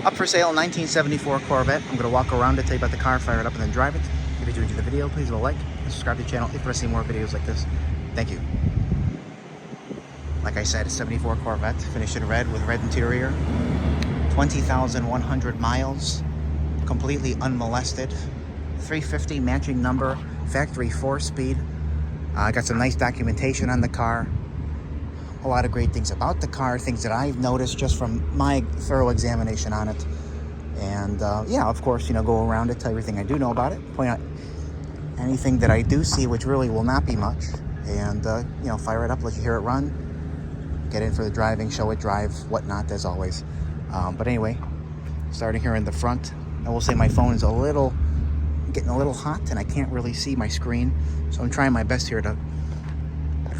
Up for sale, 1974 Corvette. I'm going to walk around it, tell you about the car, fire it up, and then drive it. If you do enjoy the video, please leave a like and subscribe to the channel if you want to see more videos like this. Thank you. Like I said, a 74 Corvette, finished in red with red interior. 20,100 miles, completely unmolested. 350 matching number, factory 4-speed. Got some nice documentation on the car. A lot of great things about the car, things that I've noticed just from my thorough examination on it. And yeah, of course, go around it, tell everything I do know about it, point out anything that I do see, which really will not be much. And, fire it up, let you hear it run, get in for the driving, show it drive, whatnot, as always. But anyway, starting here in the front, I will say my phone is getting a little hot and I can't really see my screen. So I'm trying my best here to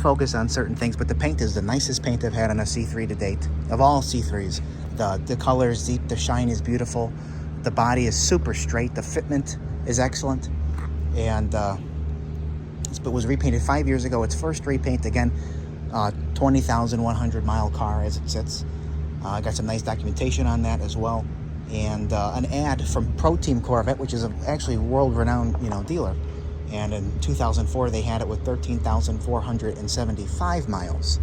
focus on certain things, but the paint is the nicest paint I've had on a C3 to date, of all C3s. The color is deep, the shine is beautiful, the body is super straight, the fitment is excellent, and it was repainted 5 years ago. Its first repaint, again, 20,100 mile car as it sits. I got some nice documentation on that as well, and an ad from Pro Team Corvette, which is actually world-renowned dealer. And in 2004, they had it with 13,475 miles.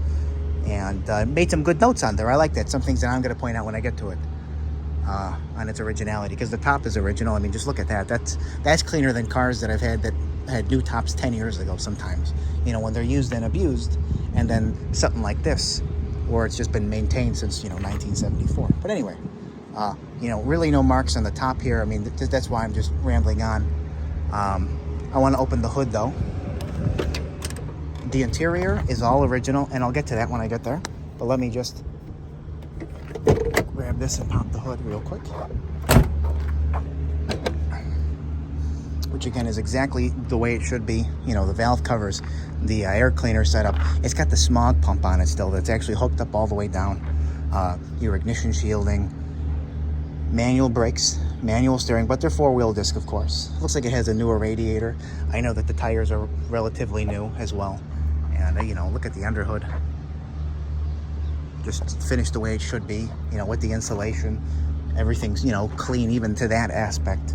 And made some good notes on there. I like that. Some things that I'm going to point out when I get to it on its originality. Because the top is original. I mean, just look at that. That's cleaner than cars that I've had that had new tops 10 years ago sometimes. When they're used and abused. And then something like this, where it's just been maintained since, 1974. But anyway, really no marks on the top here. I mean, that's why I'm just rambling on. I want to open the hood though. The interior is all original, and I'll get to that when I get there. But let me just grab this and pop the hood real quick. Which again is exactly the way it should be. The valve covers, the air cleaner setup. It's got the smog pump on it still that's actually hooked up all the way down. Your ignition shielding, manual brakes, manual steering, but they're 4-wheel disc, of course. Looks like it has a newer radiator. I know that the tires are relatively new as well. And, look at the underhood. Just finished the way it should be, with the insulation. Everything's, clean even to that aspect.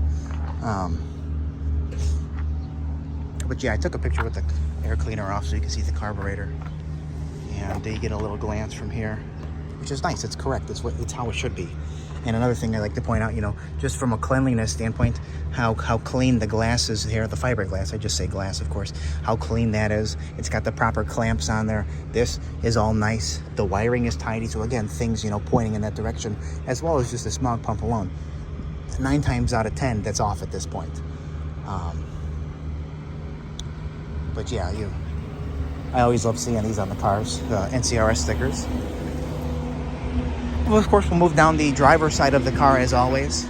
But yeah, I took a picture with the air cleaner off so you can see the carburetor. And you get a little glance from here, which is nice. It's correct. It's how it should be. And another thing I like to point out, just from a cleanliness standpoint, how clean the glass is here, the fiberglass, I just say glass, of course, how clean that is. It's got the proper clamps on there. This is all nice. The wiring is tidy. So again, things, pointing in that direction, as well as just the smog pump alone. 9 times out of 10, that's off at this point. But yeah, I always love seeing these on the cars, NCRS stickers. Well, of course, we'll move down the driver's side of the car as always,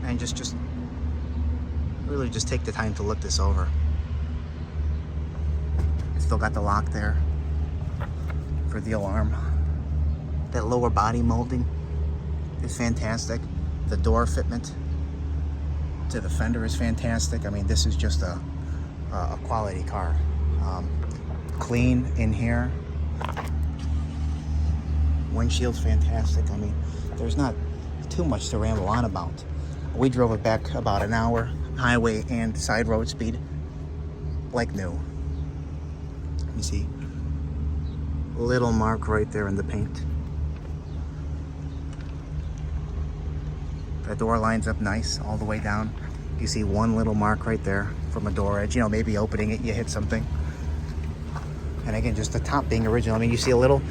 and just really just take the time to look this over. It's still got the lock there for the alarm. That lower body molding is fantastic. The door fitment to the fender is fantastic. I mean, this is just a quality car. Clean in here. Windshield's fantastic. I mean, there's not too much to ramble on about. We drove it back about an hour, highway and side road speed, like new. Let me see. Little mark right there in the paint. The door lines up nice all the way down. You see one little mark right there from a door edge. Maybe opening it, you hit something. And again, just the top being original. I mean, you see a little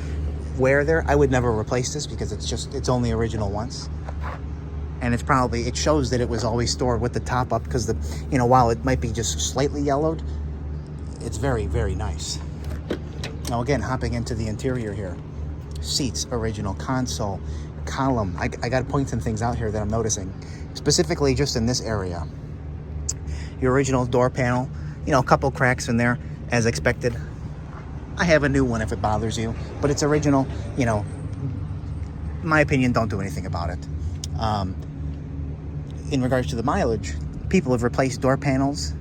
wear there. I would never replace this because it's only original once. And it shows that it was always stored with the top up, because while it might be just slightly yellowed, it's very, very nice. Now again, hopping into the interior here. Seats, original. Console, column. I got to point some things out here that I'm noticing. Specifically just in this area. Your original door panel, a couple cracks in there as expected. I have a new one if it bothers you, but it's original. In my opinion, don't do anything about it. In regards to the mileage, people have replaced door panels,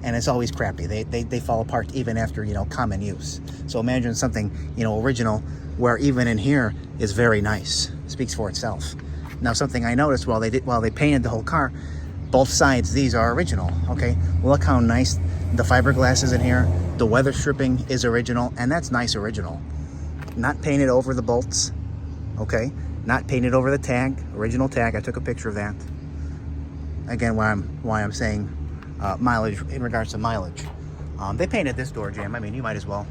and it's always crappy. They fall apart even after common use. So imagine something original, where even in here is very nice. Speaks for itself. Now, something I noticed while they painted the whole car, both sides, these are original, okay? Look how nice the fiberglass is in here. The weather stripping is original, and that's nice original. Not painted over the bolts, okay? Not painted over the tag, original tag. I took a picture of that. Again, why I'm saying mileage, in regards to mileage. They painted this door jamb. I mean, you might as well.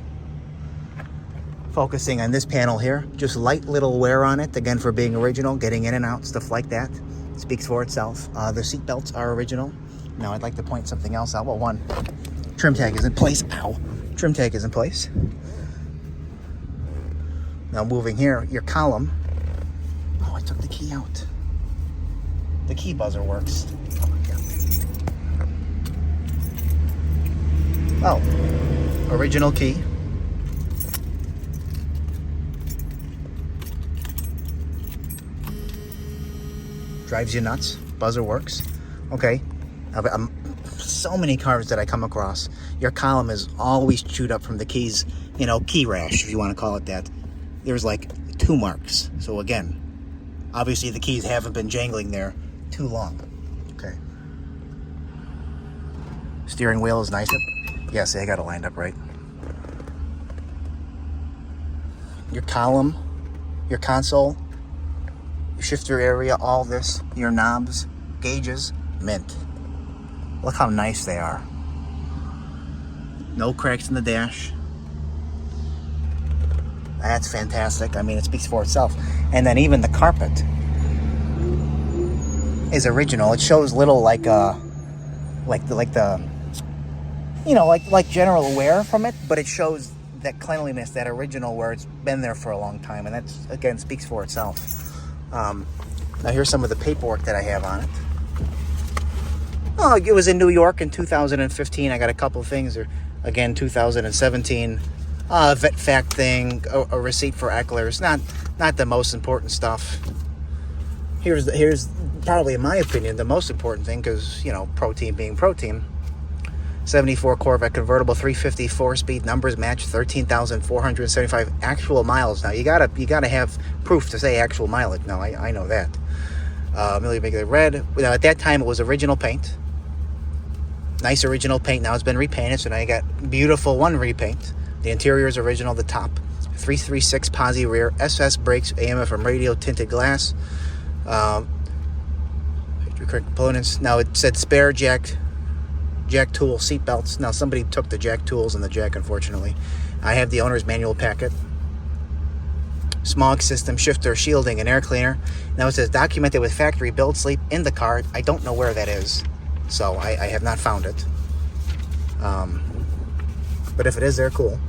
Focusing on this panel here, just light little wear on it, again, for being original, getting in and out, stuff like that. Speaks for itself. The seat belts are original. Now, I'd like to point something else out. Well, one, trim tag is in place. Ow. Trim tag is in place. Now, moving here, your column. Oh, I took the key out. The key buzzer works. Oh, original key. Drives you nuts. Buzzer works. Okay. So many cars that I come across, your column is always chewed up from the keys, you know, key rash, if you want to call it that. There's like 2 marks. So again, obviously the keys haven't been jangling there too long. Okay. Steering wheel is nice. Yes, I got it lined up right. Your column, your console, shifter area, all this, your knobs, gauges, mint. Look how nice they are. No cracks in the dash. That's fantastic. I mean, it speaks for itself. And then even the carpet is original. It shows little like the you know, like general wear from it, but it shows that cleanliness, that original, where it's been there for a long time, and that's, again, speaks for itself. Now here's some of the paperwork that I have on it. Oh, it was in New York in 2015. I got a couple of things. Again, 2017. Vet fact thing, a receipt for Eckler's. Not the most important stuff. Here's probably, in my opinion, the most important thing, because, you know, pro team being pro team. 74 Corvette Convertible, 350 4-speed, numbers match 13,475 actual miles. Now you gotta have proof to say actual mileage. Now I know that. Million make it red. Now at that time it was original paint. Nice original paint. Now it's been repainted, so now you got beautiful one repaint. The interior is original. The top, 336 posi rear, SS brakes, AM/FM radio, tinted glass. Correct components. Now it said spare jack tool seat belts. Now somebody took the jack tools and the jack, unfortunately. I have the owner's manual packet. Smog system, shifter, shielding, and air cleaner. Now it says documented with factory build sleep in the car. I don't know where that is, so I have not found it. But if it is there, cool.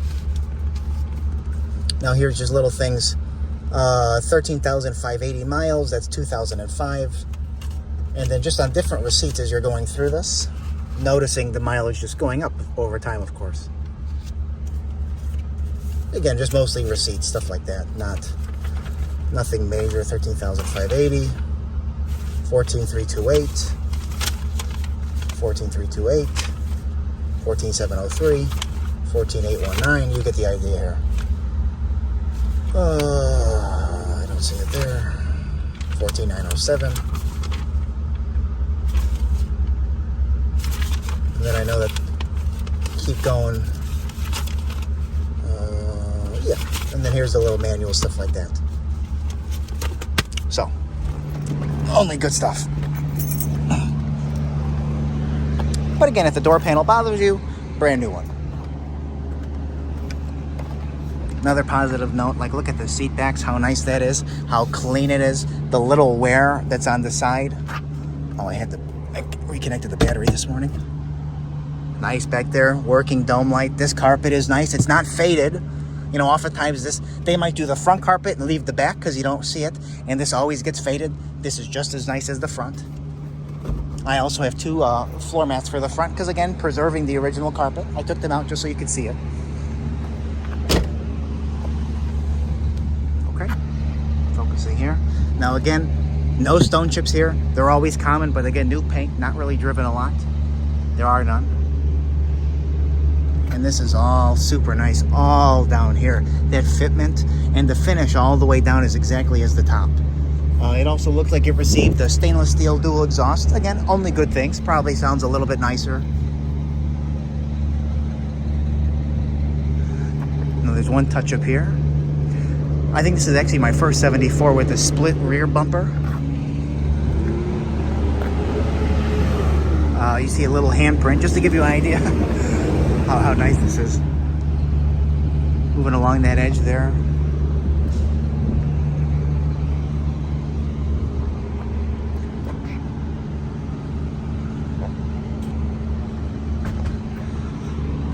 Now here's just little things. 13,580 miles, that's 2005. And then just on different receipts as you're going through this, noticing the mileage just going up over time, of course. Again, just mostly receipts, stuff like that. Nothing major. 13,580, 14,328, 14,328, 14,703, 14,819. You get the idea here. I don't see it there. 14,907. And then I know that, keep going. Yeah, and then here's the little manual, stuff like that. So, only good stuff. But again, if the door panel bothers you, brand new one. Another positive note, like look at the seat backs, how nice that is, how clean it is. The little wear that's on the side. Oh, I reconnected the battery this morning. Nice back there, working dome light. This carpet is nice. It's not faded. You know, oftentimes they might do the front carpet and leave the back because you don't see it, and this always gets faded. This is just as nice as the front. I also have 2 floor mats for the front because, again, preserving the original carpet. I took them out just so you could see it. Okay, focusing here. Now, again, no stone chips here. They're always common, but again, new paint, not really driven a lot. There are none. And this is all super nice, all down here. That fitment and the finish all the way down is exactly as the top. It also looks like it received a stainless steel dual exhaust. Again, only good things. Probably sounds a little bit nicer. Now there's one touch up here. I think this is actually my first 74 with a split rear bumper. You see a little handprint, just to give you an idea how nice this is. Moving along that edge there.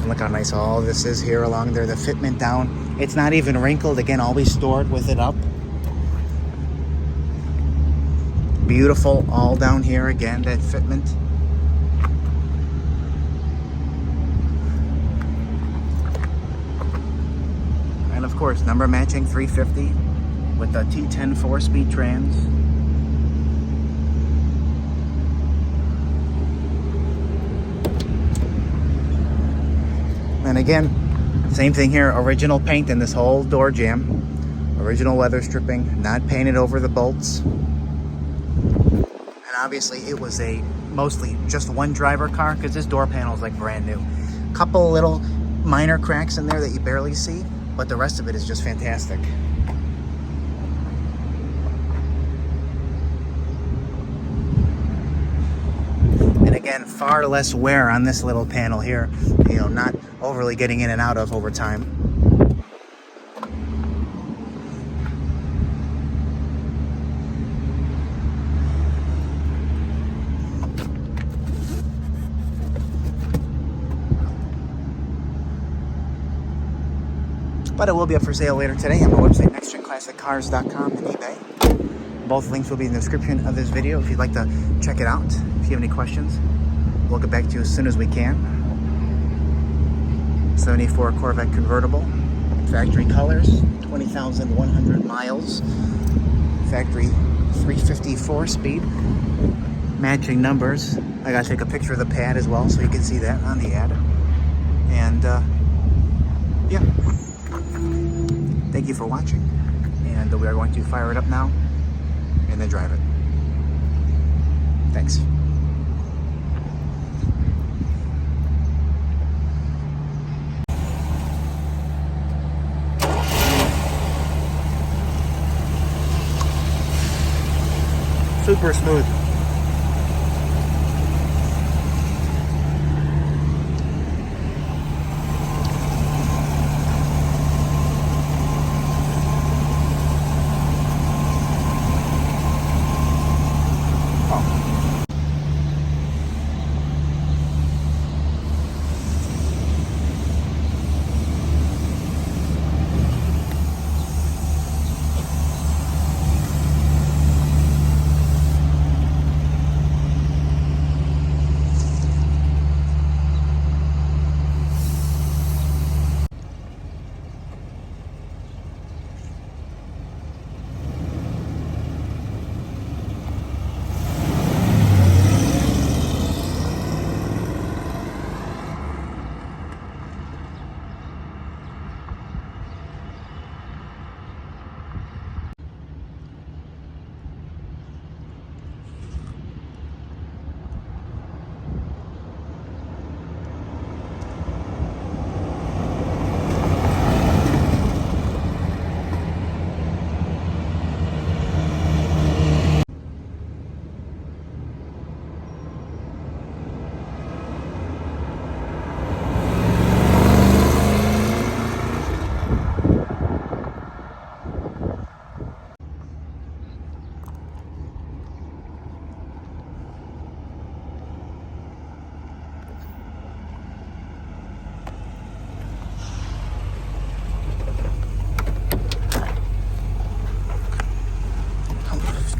Look how nice all this is here along there. The fitment down. It's not even wrinkled. Again, always stored with it up. Beautiful all down here again, that fitment. And of course, number matching 350 with the T10 4-speed trans. And again, same thing here, original paint in this whole door jamb. Original leather stripping, not painted over the bolts. And obviously it was a mostly just one driver car because this door panel is like brand new. Couple little minor cracks in there that you barely see, but the rest of it is just fantastic. And again, far less wear on this little panel here, you know, not overly getting in and out of over time. But it will be up for sale later today on my website, nextgenclassiccars.com and eBay. Both links will be in the description of this video if you'd like to check it out. If you have any questions, we'll get back to you as soon as we can. 74 Corvette Convertible, factory colors, 20,100 miles, factory 354 speed, matching numbers. I gotta take a picture of the pad as well so you can see that on the ad. And yeah. Thank you for watching, and we are going to fire it up now and then drive it. Thanks. Super smooth.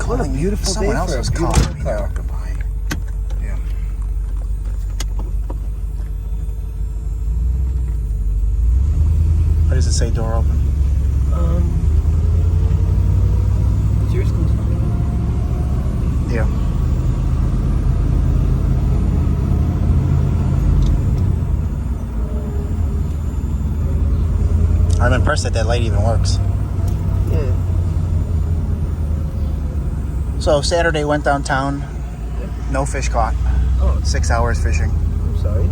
What a beautiful someone day else's car. Goodbye. Yeah. What does it say? Door open. It's yours. Yeah. I'm impressed that light even works. Yeah. So Saturday went downtown. No fish caught. Oh, 6 hours fishing. I'm sorry.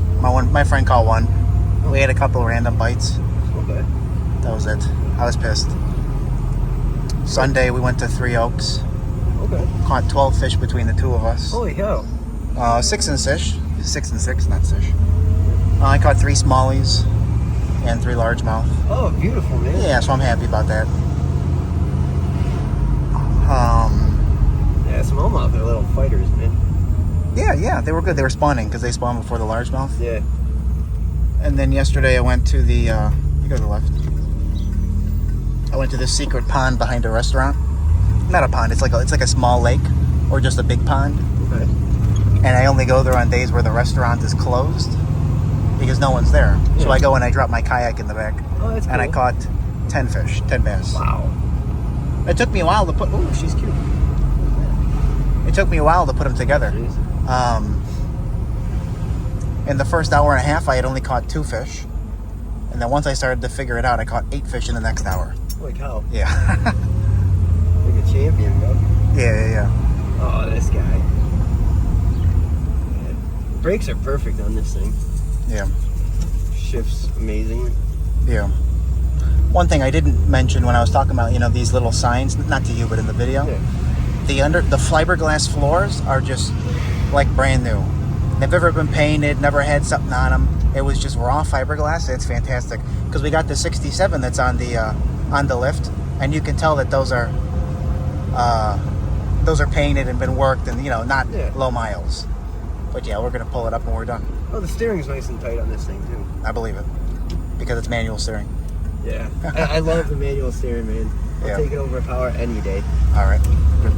My friend caught one. We had a couple random bites. Okay. That was it. I was pissed. Sunday we went to Three Oaks. Okay. Caught 12 fish between the two of us. Holy cow. 6 and 6. 6 and 6, not fish. I caught 3 smallies and 3 largemouth. Oh, beautiful, man. Yeah, so I'm happy about that. Yeah, smallmouth are little fighters, man. Yeah, they were good. They were spawning because they spawned before the largemouth. Yeah. And then yesterday I went to the, you go to the left. I went to this secret pond behind a restaurant. Not a pond, it's like a small lake or just a big pond. Okay. And I only go there on days where the restaurant is closed because no one's there. Yeah. So I go and I drop my kayak in the back. Oh, that's cool. And I caught 10 fish, 10 bass. Wow. It took me a while to put, oh, she's cute. It took me a while to put them together. Jeez. In the first hour and a half, I had only caught 2 fish. And then once I started to figure it out, I caught 8 fish in the next hour. Holy cow. Yeah. Like a champion, bro. Yeah. Oh, this guy. Yeah. Brakes are perfect on this thing. Yeah. Shifts amazing. Yeah. One thing I didn't mention when I was talking about, these little signs, not to you, but in the video, Yeah. the fiberglass floors are just like brand new. They've never been painted, never had something on them. It was just raw fiberglass. It's fantastic because we got the 67 that's on the lift, and you can tell that those are painted and been worked, and not low miles. But yeah, we're gonna pull it up when we're done. Oh, the steering's nice and tight on this thing too. I believe it because it's manual steering. Yeah. I love the manual steering, man. I'll Yeah. take it over power any day. All right, good.